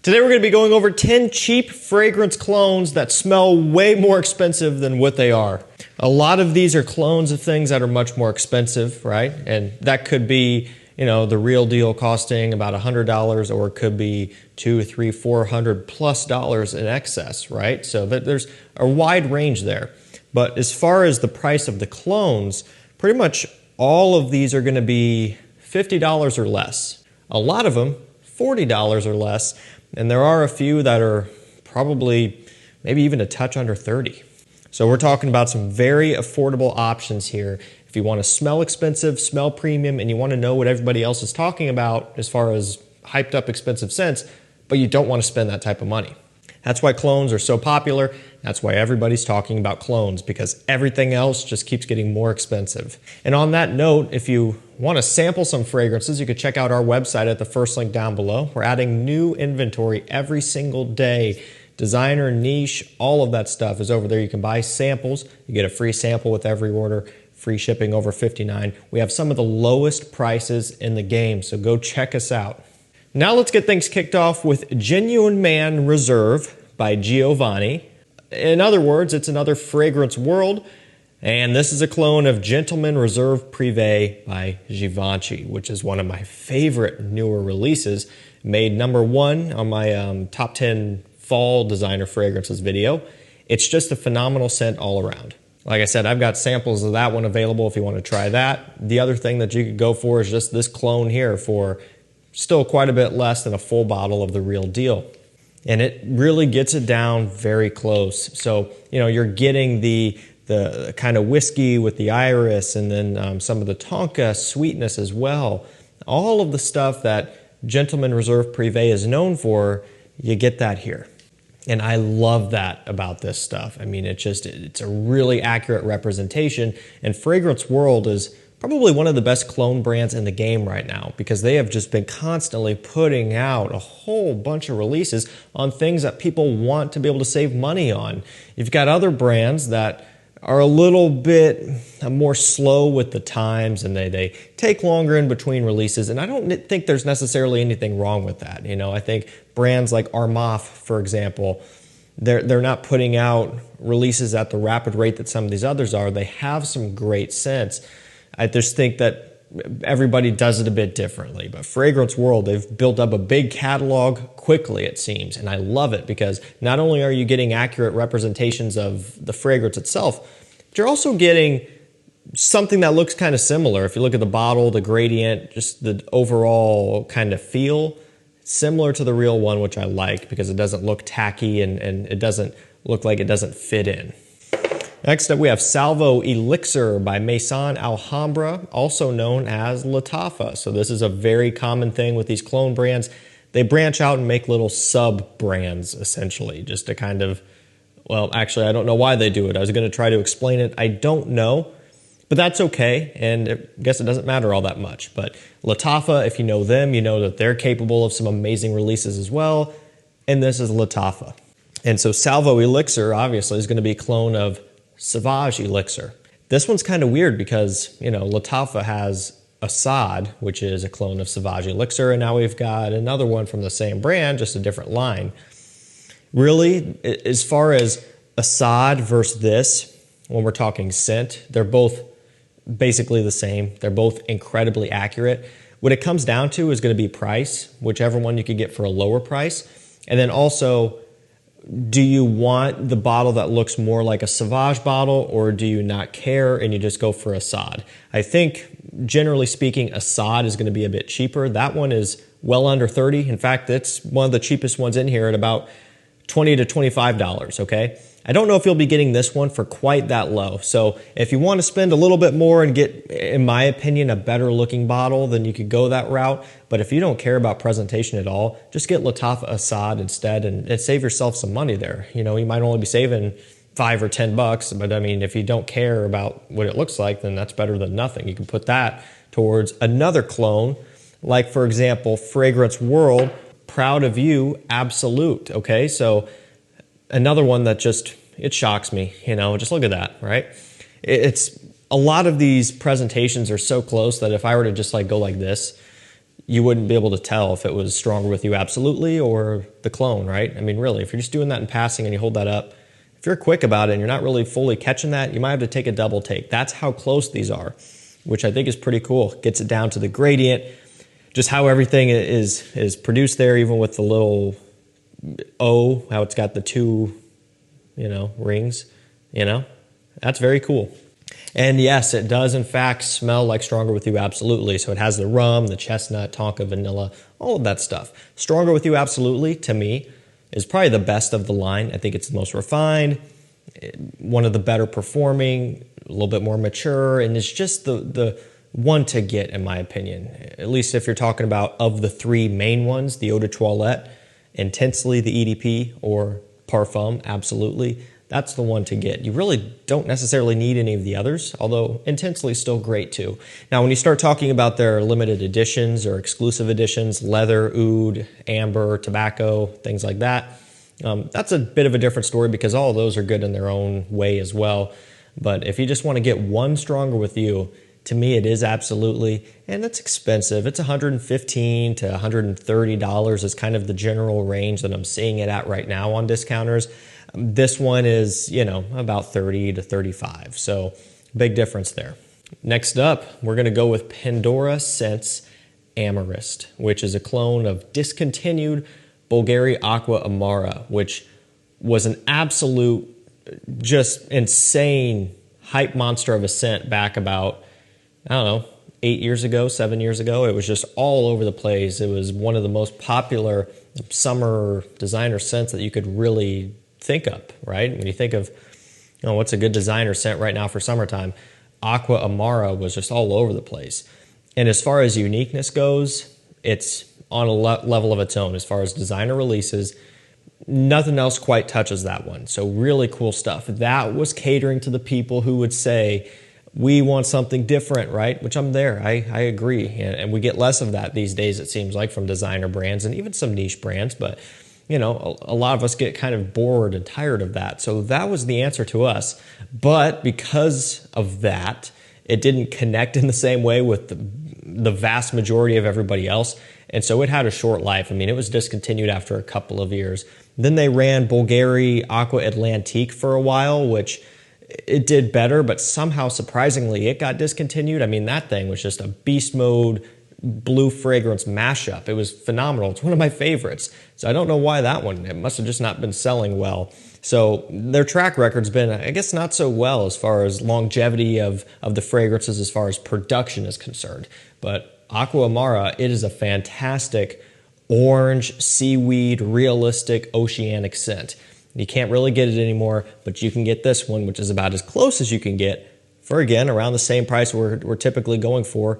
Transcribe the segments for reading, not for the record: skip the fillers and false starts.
Today we're going to be going over 10 cheap fragrance clones that smell way more expensive than what they are. A lot of these are clones of things that are much more expensive, right? And that could be, you know, the real deal costing about $100, or it could be $200, $300, $400 plus in excess, right? So there's a wide range there. But as far as the price of the clones, pretty much all of these are going to be $50 or less. A lot of them, $40 or less. And there are a few that are probably maybe even a touch under 30. So we're talking about some very affordable options here. If you want to smell expensive, smell premium, and you want to know what everybody else is talking about as far as hyped up expensive scents, but you don't want to spend that type of money. That's why clones are so popular. That's why everybody's talking about clones, because everything else just keeps getting more expensive. And on that note, if you want to sample some fragrances, you could check out our website at the first link down below. We're adding new inventory every single day. Designer, niche, all of that stuff is over there. You can buy samples. You get a free sample with every order. Free shipping over $59. We have some of the lowest prices in the game, so go check us out. Now let's get things kicked off with Genuine Man Reserve by Giovanni. In other words, it's another fragrance world, and this is a clone of Gentleman Reserve Pree by Givenchy, which is one of my favorite newer releases. Made #1 on my top 10 fall designer fragrances video. It's just a phenomenal scent all around. Like I said, I've got samples of that one available if you want to try that. The other thing that you could go for is just this clone here for still quite a bit less than a full bottle of the real deal. And it really gets it down very close. So, you know, you're getting the kind of whiskey with the iris, and then some of the tonka sweetness as well. All of the stuff that Gentleman Reserve Pree is known for, you get that here. And I love that about this stuff. I mean, it's a really accurate representation, and Fragrance World is probably one of the best clone brands in the game right now, because they have just been constantly putting out a whole bunch of releases on things that people want to be able to save money on. You've got other brands that are a little bit more slow with the times, and they take longer in between releases, and I don't think there's necessarily anything wrong with that. You know, I think brands like Armaf, for example, they're not putting out releases at the rapid rate that some of these others are. They have some great scents. I just think that everybody does it a bit differently. But Fragrance World, they've built up a big catalog quickly, it seems. And I love it, because not only are you getting accurate representations of the fragrance itself, but you're also getting something that looks kind of similar. If you look at the bottle, the gradient, just the overall kind of feel, similar to the real one, which I like, because it doesn't look tacky and it doesn't look like it doesn't fit in. Next up, we have Sauvage Elixir by Maison Alhambra, also known as Lattafa. So this is a very common thing with these clone brands. They branch out and make little sub-brands, essentially, just to kind of, well, actually, I don't know why they do it. I was going to try to explain it. I don't know, but that's okay, and I guess it doesn't matter all that much. But Lattafa, if you know them, you know that they're capable of some amazing releases as well, and this is Lattafa. And so Sauvage Elixir, obviously, is going to be a clone of Sauvage Elixir. This one's kind of weird because, you know, Lattafa has Assad, which is a clone of Sauvage Elixir, and now we've got another one from the same brand, just a different line. Really, as far as Assad versus this, when we're talking scent, they're both basically the same. They're both incredibly accurate. What it comes down to is going to be price, whichever one you could get for a lower price. And then also, do you want the bottle that looks more like a Sauvage bottle, or do you not care and you just go for Assad? I think, generally speaking, Assad is going to be a bit cheaper. That one is well under 30. In fact, it's one of the cheapest ones in here at about $20 to $25, okay? I don't know if you'll be getting this one for quite that low. So if you want to spend a little bit more and get, in my opinion, a better looking bottle, then you could go that route. But if you don't care about presentation at all, just get Lattafa Assad instead and save yourself some money there. You know, you might only be saving $5 or $10, but I mean, if you don't care about what it looks like, then that's better than nothing. You can put that towards another clone, like, for example, Fragrance World, Proud of You, Absolute, okay? So another one that just, it shocks me, you know, just look at that, right? It's, a lot of these presentations are so close that if I were to just like go like this, you wouldn't be able to tell if it was Stronger With You Absolutely or the clone, right? I mean, really, if you're just doing that in passing and you hold that up, if you're quick about it and you're not really fully catching that, you might have to take a double take. That's how close these are, which I think is pretty cool. Gets it down to the gradient, just how everything is produced there, even with the little O, how it's got the two, rings, That's very cool. And yes, it does in fact smell like Stronger With You Absolutely. So it has the rum, the chestnut, tonka, vanilla, all of that stuff. Stronger With You Absolutely, to me, is probably the best of the line. I think it's the most refined, one of the better performing, a little bit more mature, and it's just the one to get, in my opinion. At least if you're talking about of the three main ones, the Eau de Toilette, Intensely, the EDP, or Parfum, absolutely. That's the one to get. You really don't necessarily need any of the others, although Intensely is still great too. Now, when you start talking about their limited editions or exclusive editions, leather, oud, amber, tobacco, things like that, that's a bit of a different story because all of those are good in their own way as well. But if you just want to get one Stronger With You, to me it is absolutely, and it's expensive. It's $115 to $130 is kind of the general range that I'm seeing it at right now on discounters. This one is, about $30 to $35. So big difference there. Next up, we're going to go with Pandora Scents Amarist, which is a clone of Discontinued Bulgari Aqua Amara, which was an absolute, just insane hype monster of a scent back about, 8 years ago, 7 years ago. It was just all over the place. It was one of the most popular summer designer scents that you could really think of, right? When you think of, what's a good designer scent right now for summertime, Aqua Amara was just all over the place. And as far as uniqueness goes, it's on a level of its own. As far as designer releases, nothing else quite touches that one. So really cool stuff. That was catering to the people who would say, we want something different, right? Which I'm there. I agree. And we get less of that these days, it seems like, from designer brands and even some niche brands. But a lot of us get kind of bored and tired of that. So that was the answer to us. But because of that, it didn't connect in the same way with the vast majority of everybody else. And so it had a short life. I mean, it was discontinued after a couple of years. Then they ran Bulgari Aqua Atlantique for a while, which it did better, but somehow, surprisingly, it got discontinued. I mean, that thing was just a beast mode blue fragrance mashup. It was phenomenal. It's one of my favorites. So I don't know why that one. It must have just not been selling well. So their track record's been, I guess, not so well as far as longevity of the fragrances as far as production is concerned. But Aqua Amara, it is a fantastic orange, seaweed, realistic, oceanic scent. You can't really get it anymore, but you can get this one, which is about as close as you can get for, again, around the same price we're typically going for,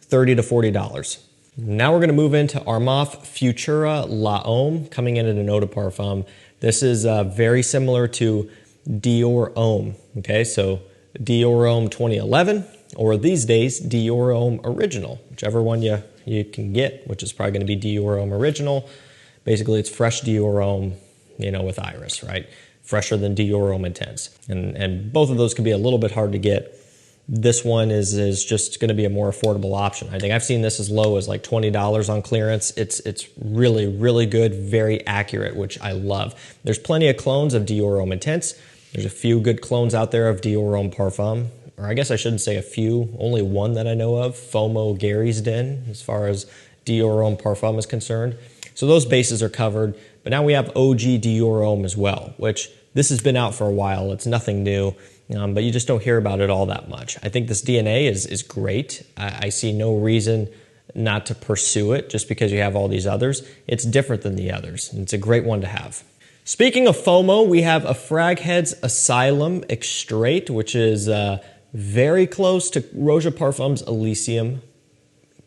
$30 to $40. Now we're going to move into Armaf Futura La Homme, coming in at an Eau de Parfum. This is very similar to Dior Homme. Okay, so Dior Homme 2011, or these days, Dior Homme Original, whichever one you can get, which is probably going to be Dior Homme Original. Basically, it's fresh Dior Homme, with iris, right? Fresher than Dior Homme Intense. And both of those can be a little bit hard to get. This one is just going to be a more affordable option. I think I've seen this as low as like $20 on clearance. It's really, really good, very accurate, which I love. There's plenty of clones of Dior Homme Intense. There's a few good clones out there of Dior Homme Parfum. Or I guess I shouldn't say a few, only one that I know of, FOMO Gary's Den, as far as Dior Homme Parfum is concerned. So those bases are covered. But now we have OG Dior Homme as well, which this has been out for a while. It's nothing new, but you just don't hear about it all that much. I think this DNA is great. I see no reason not to pursue it just because you have all these others. It's different than the others, and it's a great one to have. Speaking of FOMO, we have a Fragheads Asylum Extrait, which is very close to Roja Parfums Elysium,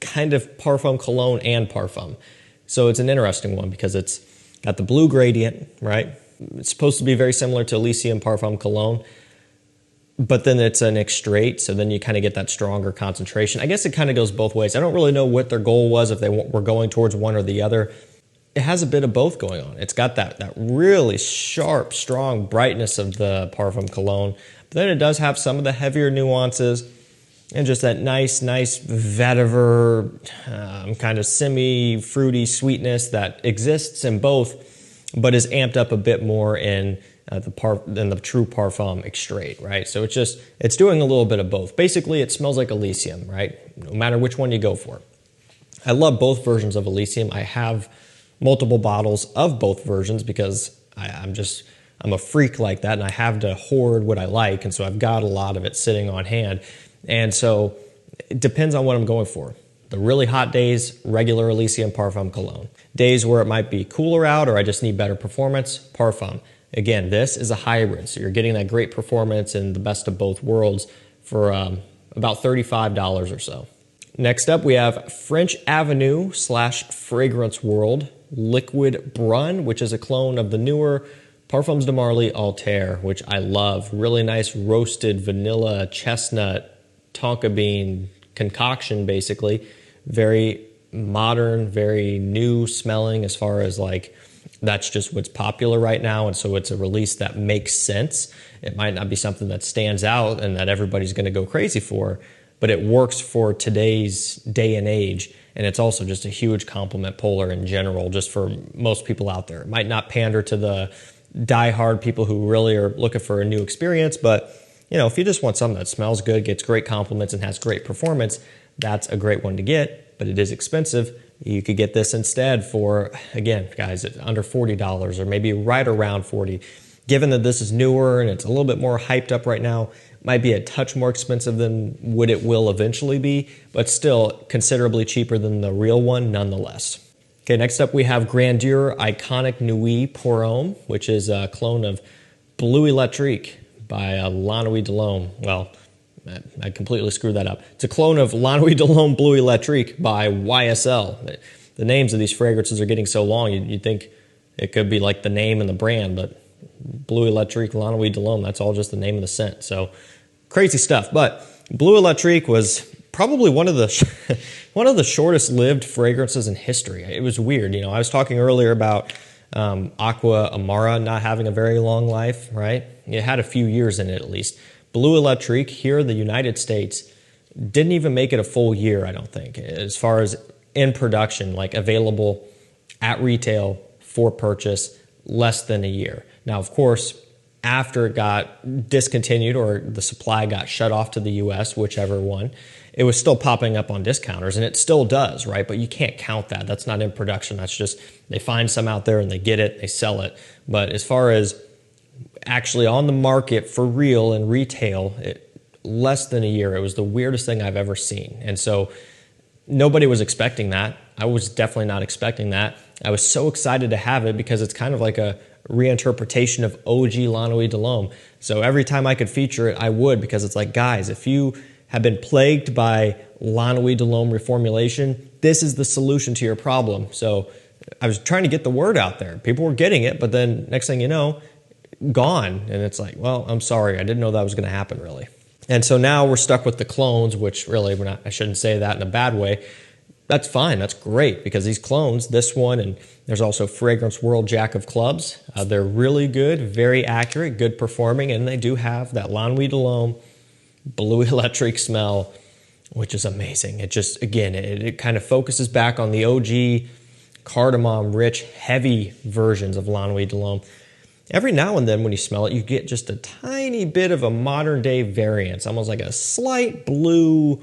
kind of Parfum Cologne and Parfum. So it's an interesting one because it's got the blue gradient, right? It's supposed to be very similar to Elysium Parfum Cologne, but then it's an extrait, so then you kind of get that stronger concentration. I guess it kind of goes both ways. I don't really know what their goal was, if they were going towards one or the other. It has a bit of both going on. It's got that really sharp, strong brightness of the Parfum Cologne, but then it does have some of the heavier nuances, and just that nice vetiver, kind of semi-fruity sweetness that exists in both, but is amped up a bit more in than the true Parfum Extrait, right? So it's doing a little bit of both. Basically, it smells like Elysium, right? No matter which one you go for. I love both versions of Elysium. I have multiple bottles of both versions because I'm a freak like that, and I have to hoard what I like, and so I've got a lot of it sitting on hand. And so it depends on what I'm going for. The really hot days, regular Elysium Parfum Cologne. Days where it might be cooler out or I just need better performance, Parfum. Again, this is a hybrid, so you're getting that great performance and the best of both worlds for about $35 or so. Next up, we have French Avenue / Fragrance World Liquid Brun, which is a clone of the newer Parfums de Marley Altair, which I love. Really nice roasted vanilla, chestnut, tonka bean concoction, basically. Very modern, very new smelling as far as like, that's just what's popular right now, and so it's a release that makes sense. It might not be something that stands out and that everybody's going to go crazy for, but it works for today's day and age, and it's also just a huge compliment puller in general, just for most people out there. It might not pander to the die-hard people who really are looking for a new experience, but you know, if you just want something that smells good, gets great compliments, and has great performance, that's a great one to get, but it is expensive. You could get this instead for, again, guys, under $40 or maybe right around $40. Given that this is newer and it's a little bit more hyped up right now, might be a touch more expensive than what it will eventually be, but still considerably cheaper than the real one nonetheless. Okay, next up we have Grandeur Iconic Nuit Pour Homme, which is a clone of Bleu Electrique by La Nuit de l'Homme. Well, I completely screwed that up. It's a clone of La Nuit de l'Homme Bleu Electrique by YSL. The names of these fragrances are getting so long, you'd think it could be like the name and the brand, but Bleu Electrique, La Nuit de l'Homme, that's all just the name of the scent. So crazy stuff. But Bleu Electrique was probably one of the shortest lived fragrances in history. It was weird. You know, I was talking earlier about Aqua Amara not having a very long life, right? It had a few years in it at least. Bleu Electrique here in the United States didn't even make it a full year, I don't think, as far as in production, like available at retail for purchase, less than a year. Now, of course, after it got discontinued or the supply got shut off to the US, whichever one, it was still popping up on discounters, and it still does, right? But you can't count that. That's not in production. That's just they find some out there and they get it, they sell it. But as far as actually on the market for real and retail, less than a year. It was the weirdest thing I've ever seen. And so nobody was expecting that. I was definitely not expecting that. I was so excited to have it because it's kind of like a reinterpretation of OG La Nuit de l'Homme. So every time I could feature it, I would, because it's like, guys, if you have been plagued by La Nuit de l'Homme reformulation, this is the solution to your problem. So I was trying to get the word out there. People were getting it, but then next thing you know, gone. And it's like, well, I'm sorry, I didn't know that was going to happen, really. And so now we're stuck with the clones, which really, I shouldn't say that in a bad way. That's fine, that's great, because these clones, this one, and there's also Fragrance World Jack of Clubs, they're really good, very accurate, good performing, and they do have that La Nuit de l'Homme Bleu Electrique smell, which is amazing. It just, again, it kind of focuses back on the OG cardamom-rich, heavy versions of La Nuit de l'Homme. Every now and then when you smell it, you get just a tiny bit of a modern-day variance, almost like a slight blue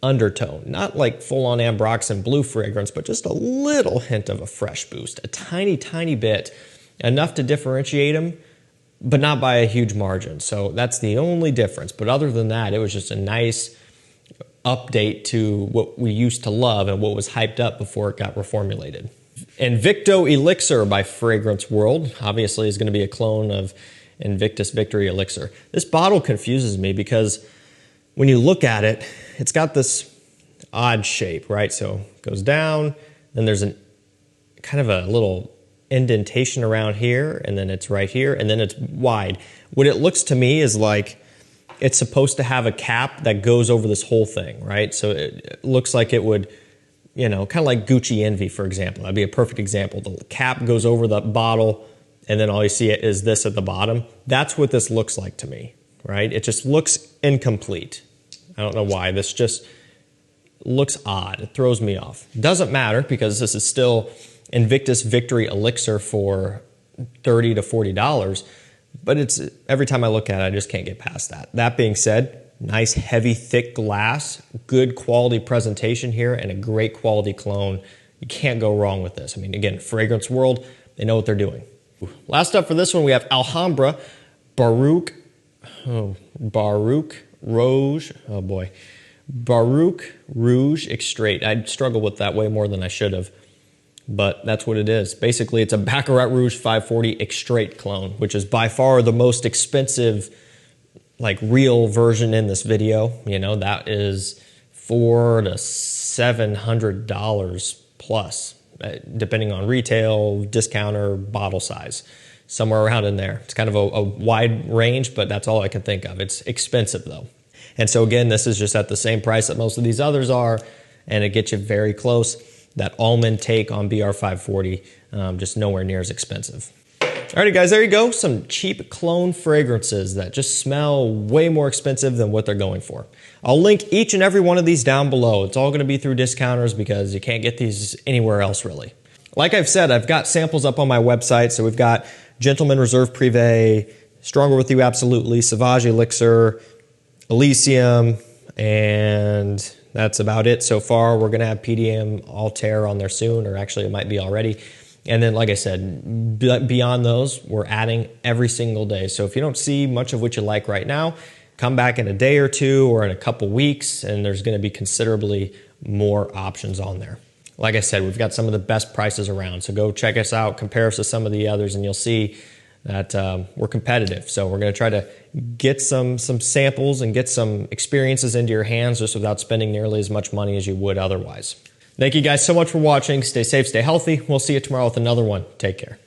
undertone. Not like full-on ambroxan blue fragrance, but just a little hint of a fresh boost. A tiny, tiny bit, enough to differentiate them, but not by a huge margin. So that's the only difference. But other than that, it was just a nice update to what we used to love and what was hyped up before it got reformulated. Invictus Elixir by Fragrance World, obviously, is going to be a clone of Invictus Victory Elixir. This bottle confuses me because when you look at it, it's got this odd shape, right? So it goes down, then there's an kind of a little indentation around here, and then it's right here, and then it's wide. What it looks to me is like it's supposed to have a cap that goes over this whole thing, right? So it looks like it would, you know, kind of like Gucci Envy, for example. That'd be a perfect example. The cap goes over the bottle, and then all you see is this at the bottom. That's what this looks like to me, right? It just looks incomplete. I don't know why. This just looks odd. It throws me off. Doesn't matter because this is still Invictus Victory Elixir for $30 to $40. But it's every time I look at it, I just can't get past that. That being said, nice, heavy, thick glass, good quality presentation here, and a great quality cologne. You can't go wrong with this. I mean, again, fragrance world, they know what they're doing. Last up for this one, we have Alhambra Baroque Rouge. Oh boy. Baroque Rouge Extrait. I struggle with that way more than I should have, but that's what it is. Basically, it's a Baccarat Rouge 540 Extrait cologne, which is by far the most expensive, like real version in this video. You know, that is $400 to $700 plus, depending on retail, discounter, bottle size, somewhere around in there. It's kind of a wide range, but that's all I can think of. It's expensive though. And so again, this is just at the same price that most of these others are, and it gets you very close. That almond take on BR540, just nowhere near as expensive. Alrighty guys, there you go. Some cheap cologne fragrances that just smell way more expensive than what they're going for. I'll link each and every one of these down below. It's all gonna be through discounters because you can't get these anywhere else really. Like I've said, I've got samples up on my website. So we've got Gentleman Reserve Pree, Stronger With You Absolutely, Sauvage Elixir, Elysium, and that's about it so far. We're gonna have PDM Altair on there soon, or actually it might be already. And then, like I said, beyond those, we're adding every single day. So if you don't see much of what you like right now, come back in a day or two or in a couple weeks, and there's gonna be considerably more options on there. Like I said, we've got some of the best prices around. So go check us out, compare us to some of the others, and you'll see that we're competitive. So we're gonna try to get some samples and get some experiences into your hands just without spending nearly as much money as you would otherwise. Thank you guys so much for watching. Stay safe, stay healthy. We'll see you tomorrow with another one. Take care.